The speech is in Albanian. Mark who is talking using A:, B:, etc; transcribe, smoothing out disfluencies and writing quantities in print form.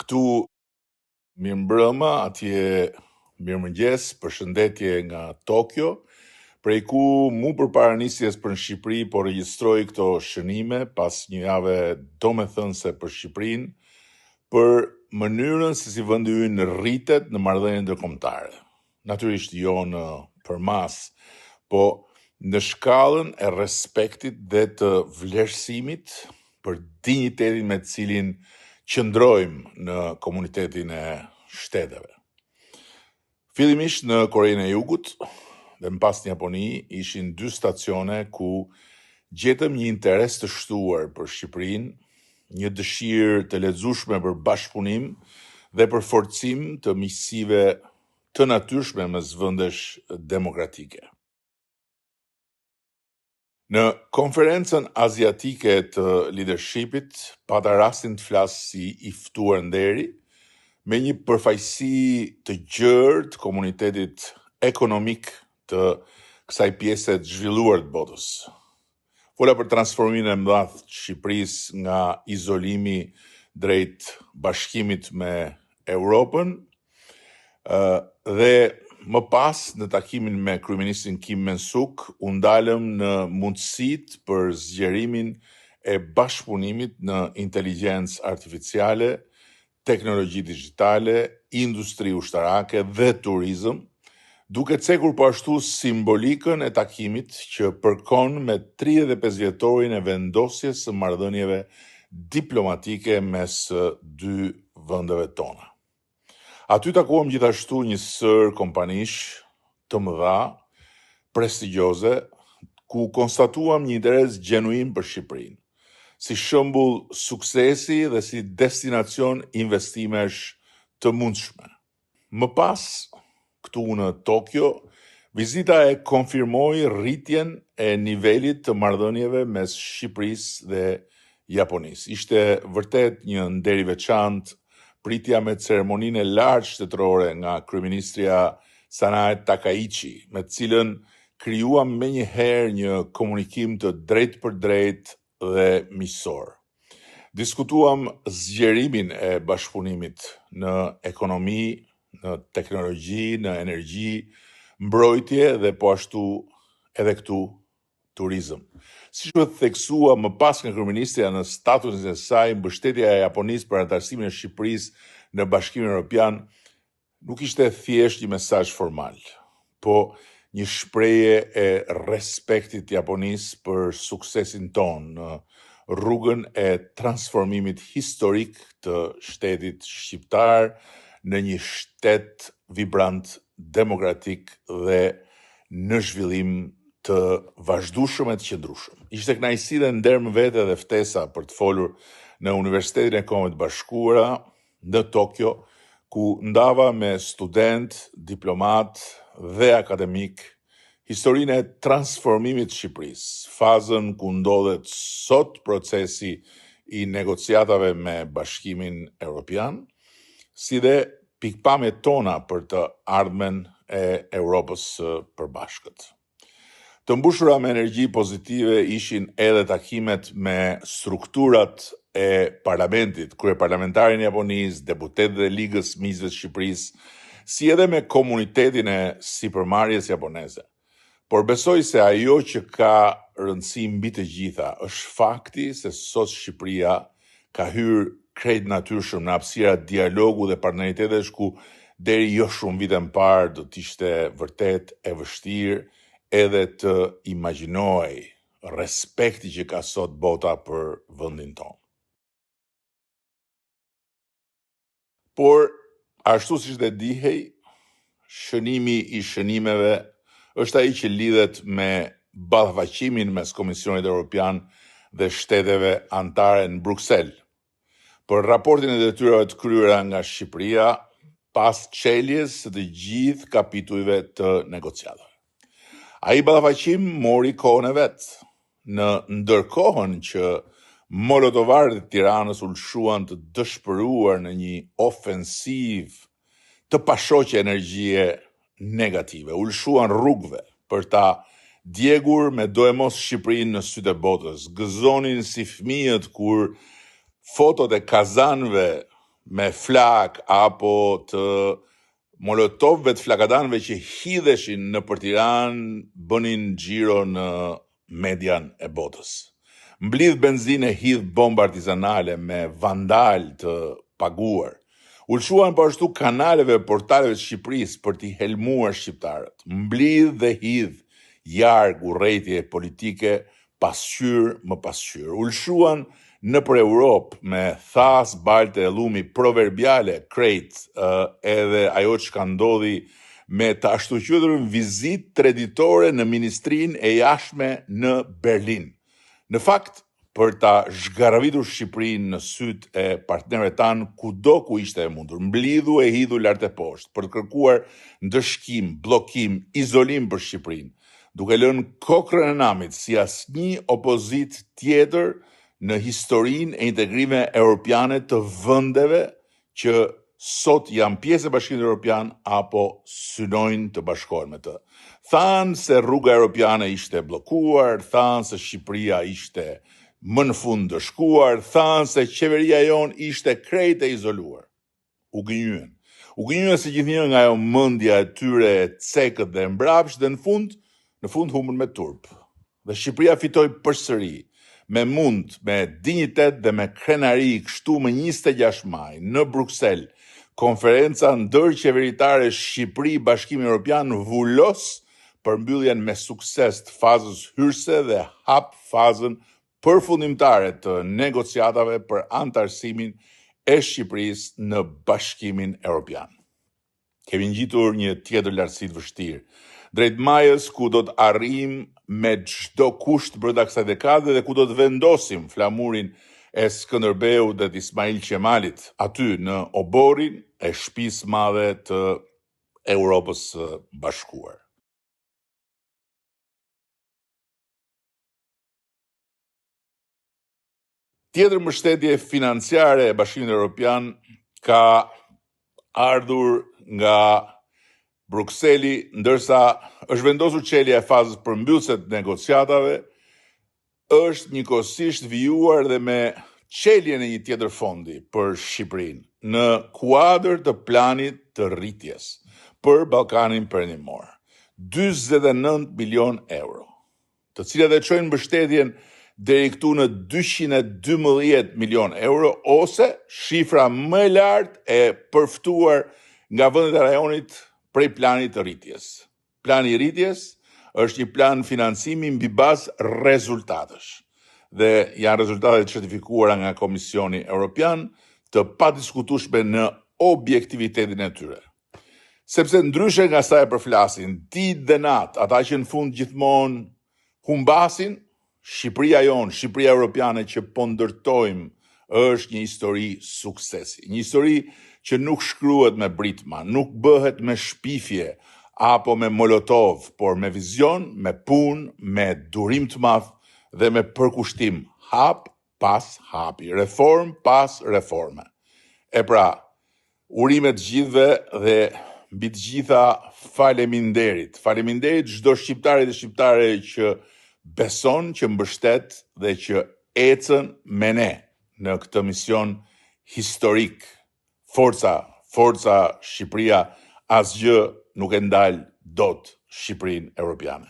A: Këtu mirëmbrëma, atje mirëmëngjes, përshëndetje nga Tokyo, prej ku mu përpara nisjes për në Shqipëri, po regjistroj këto shënime pas një jave domethënëse për Shqipërinë, për mënyrën se si vendi ynë rritet në marrëdhënie ndërkombëtare. Natyrisht jo në përmas, po në shkallën e respektit dhe të vlerësimit për dinjitetin me të cilin qëndrojmë në komunitetin e shteteve. Fillimisht në Korenë e Jugut dhe më pas në Japoni ishin 2 stacione ku gjetëm një interes të shtuar për Shqipërinë, një dëshirë të lexueshme për bashkëpunim dhe për forcim të miqësive të natyrshme mes vendesh demokratike. Në konferencën aziatike të leadershipit, pata rastin të flas si i ftuar nderi, me një përfaqësi të gjerë të komunitetit ekonomik të kësaj pjese të zhvilluar të botës. Fola për transformimin e madh të Shqipërisë nga izolimi drejt bashkimit me Europën, dhe më pas në takimin me kryeministin Kim Men-suk u ndalëm në mundësitë për zgjerimin e bashkëpunimit në inteligjencë artificiale, teknologji digjitale, industri ushtarake dhe turizëm, duke cekur po ashtu simbolikën e takimit që përkon me 35 vjetorin e vendosjes së marrëdhënieve diplomatike mes 2 vendeve tona. Aty takuam gjithashtu një sër kompanish të mëdha, prestigjioze, ku konstatuam një interes gjenuin për Shqipërinë, si shembull suksesi dhe si destinacion investimesh të mundshme. Më pas, këtu në Tokyo, vizita e konfirmoi rritjen e nivelit të marrëdhënieve mes Shqipërisë dhe Japonisë. Ishte vërtet një nder i veçantë pritja me ceremoninë e lartë shtetërore nga kryeministria Sanae Takaichi, me të cilën krijuam menjëherë një komunikim të drejtë për drejtë dhe miqësor. Diskutuam zgjerimin e bashkëpunimit në ekonomi, në teknologji, në energji, mbrojtje dhe po ashtu edhe këtu turizëm. Siç u theksua më pas nga kryeministja në statusin e saj, mbështetja e Japonisë për anëtarësimin e Shqipërisë në Bashkimin Evropian nuk ishte thjesht një mesazh formal, po një shprehje e respektit të Japonisë për suksesin ton në rrugën e transformimit historik të shtetit shqiptar në një shtet vibrant, demokratik dhe në zhvillim të vazhdueshëm e të qëndrueshëm. Ishte kënaqësi dhe nder më vete dhe ftesa për të folur në Universitetin e Kombeve të Bashkuara në Tokyo, ku ndava me student, diplomat dhe akademik historinë e transformimit të Shqipërisë, fazën ku ndodhet sot procesi i negociatave me Bashkimin Evropian, si dhe pikpamjet tona për të ardhmen e Europës së përbashkët. Të mbushura me energji pozitive ishin edhe takimet me strukturat e parlamentit, kryeparlamentarin e Japonisë, deputetët e Ligës Miqësve të Shqipërisë, si edhe me komunitetin e sipërmarrjes japoneze. Por besoj se ajo që ka rëndësi mbi të gjitha është fakti se sot Shqipëria ka hyrë krejt natyrshëm në hapësira dialogu dhe partneritetesh ku deri jo shumë vite më parë do të ishte vërtet e vështirë edhe të imagjinoj respekti që ka sot bota për vendin tonë. Por, ashtu siç dhe dihej, shënimi i shënimeve është ai që lidhet me ballafaqësimin mes Komisionit Evropian dhe shteteve anëtare në Bruksel, për raportin e detyrave të kryera nga Shqipëria pas çeljes së të gjithë kapitujve të negociatave. Ai ballafaqim mori kohën e vet, në ndërkohën që molotovarët e Tiranës u lshuan të dëshpëruar në një ofensiv të pashoqe energjie negative, u lshuan rrugëve për ta djegur me do e mos Shqipërinë në sytë e botës, gëzonin si fëmijët kur fotot e kazanëve me flak apo të molotovëve të flakadanëve që hidheshin në për Tiranë bënin xhiro në median e botës. Mblidh benzinë, hidh bomba artizanale me vandal të paguar. Ulshuan po ashtu kanaleve, portaleve të Shqipërisë për t'i helmuar shqiptarët. Mblidh dhe hidh jarg urrejtje politike pasqyr më pasqyr. Ulshuan në për Europë me thas, balte e llumi proverbiale, krejt, edhe ajo që ka ndodhi me të ashtu quajturën vizitë traditore në Ministrinë e Jashtme në Berlin. Në fakt, për ta zhgaravitur Shqipërinë në sytë e partnerëve tanë kudo ku ishte e mundur, mblidhu e hidhu lart e poshtë për të kërkuar ndëshkim, bllokim, izolim për Shqipërinë, duke lënë kokrën e namit si asnjë opozit tjetër në historinë e integrimeve europiane të vendeve që sot janë pjesë e Bashkimit Evropian apo synojnë të bashkohen me të. Thanë se rruga europiane ishte bllokuar, thanë se Shqipëria ishte më në fund dëshkuar, thanë se qeveria jonë ishte krejt e izoluar. U gënjyen. U gënjyen se gjithnjë nga ajo mendja e tyre e cekët dhe mbrapsht dhe në fund humbën me turp. Dhe Shqipëria fitoi përsëri me mund, me dinjitet dhe me krenari kështu më 26 maj në Bruksel, konferenca ndërqeveritare Shqipëri Bashkimi Evropian vullos përmbylljen me sukses të fazës hyrëse dhe hap fazën përfundimtare të negociatave për antarësimin e Shqipërisë në Bashkimin Evropian. Kemi ngjitur një tjetër lartësi të vështirë, drejt majës ku do të arrijmë me çdo kusht brenda kësaj dekade dhe ku do të vendosim flamurin e Skënderbeut dhe të Ismail Qemalit aty në oborin e shtëpisë madhe të Europës së Bashkuar. Tjetër mbështetje financiare e Bashkimit Evropian ka ardhur nga Brukseli, ndërsa është vendosur çelja e fazës përmbyllëse të negociatave, është njëkohësisht vijuar dhe me çeljen e një tjetër fondi për Shqipërinë në kuadër të planit të rritjes për Ballkanin Perëndimor. 49 milion euro, të cilat e çojnë mbështetjen deri këtu në 212 milion euro, ose shifra më e lartë e përftuar nga vendet e rajonit prej planit të rritjes. Plani i rritjes është një plan financimi mbi bazë rezultatesh dhe janë rezultatet certifikuara nga Komisioni Evropian të padiskutueshme në objektivitetin e tyre. Sepse ndryshe nga sa e përflasin ditë dhe natë ata që në fund gjithmonë humbasin, Shqipëria jonë, Shqipëria Evropiane që po ndërtojmë është një histori suksesi. Një histori që nuk shkruhet me britma, nuk bëhet me shpifje apo me molotov, por me vizion, me punë, me durim të madh dhe me përkushtim hap pas hapi, reform pas reforme. E pra, urime të gjithëve dhe mbi të gjitha faleminderit. Faleminderit çdo shqiptari dhe shqiptare që beson, që mbështet dhe që ecën me ne në këtë mision historik. Forca Shqipëria, asgjë nuk e ndal dot Shqipërinë Evropiane.